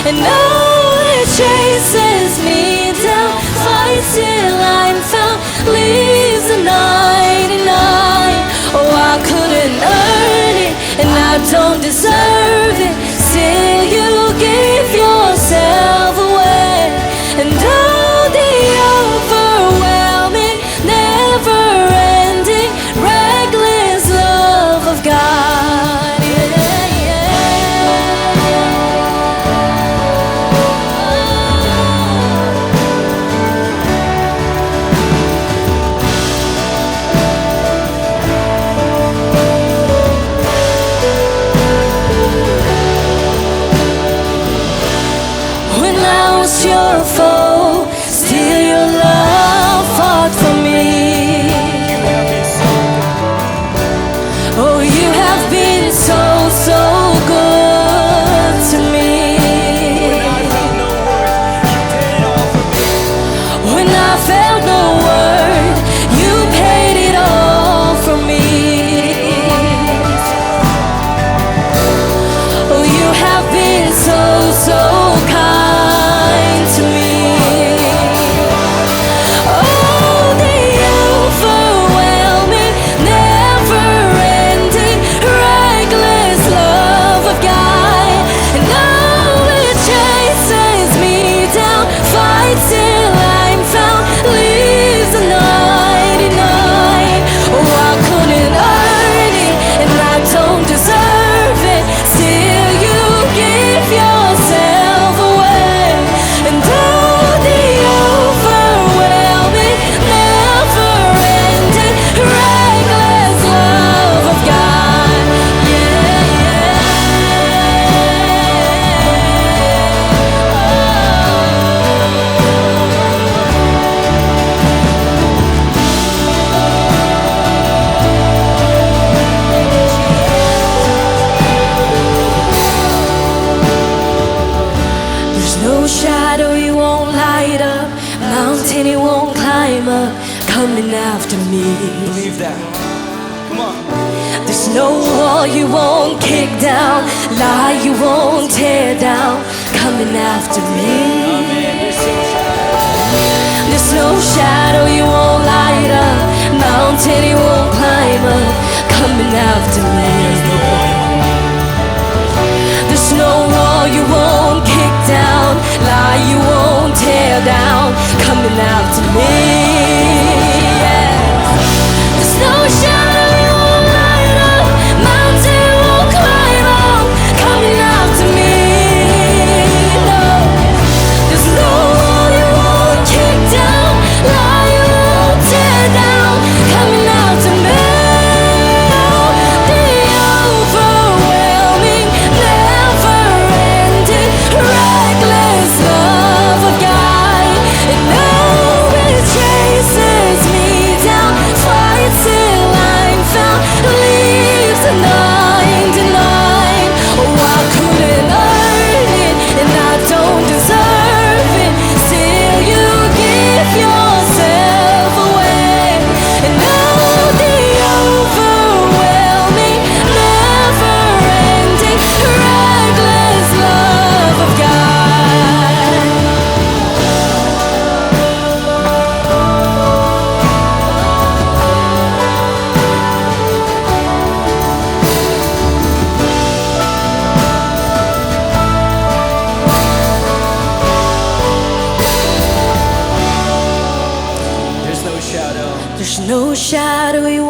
and oh, it chases me down, fights till I'm found, leaves the 99. Oh, I couldn't earn it, and I don't deserve it, still you gave yourself away, and oh, the overwhelming, never-ending, reckless love of God. Your foe, still your love fought for me. Oh, you have been so, so good to me. When I felt no worth, you paid it all for me. Oh, you have been so, so kind to me. Oh, the overwhelming, never-ending, reckless love of God. And oh, it chases me down, fights till I'm found, leaves the 99. Oh, I couldn't earn it, and I don't deserve it, still you give yourself away. And oh, the overwhelming, never-ending, reckless love of God. Yeah, There's no shadow you won't light up, mountain you won't climb up, coming after me. Believe that. Come on. There's no wall you won't kick down, lie you won't tear down, coming after me. There's no shadow you won't light up, mountain you won't climb up, coming after me. There's no wall you won't kick down, lie you won't tear down, coming after me. Yeah. There's no shadow you won't light up, mountain you won't climb up, coming after me. No. There's no wall you won't kick down, lie you won't tear down, coming after me. The overwhelming, never-ending, reckless love of God. And oh, it chases me down, fights till I'm found, leaves the 99. Oh, I couldn't earn it, and I don't deserve it, still you give yourself away. And oh, the overwhelming, never-ending, reckless love of God. There's no shadow. There's no shadow you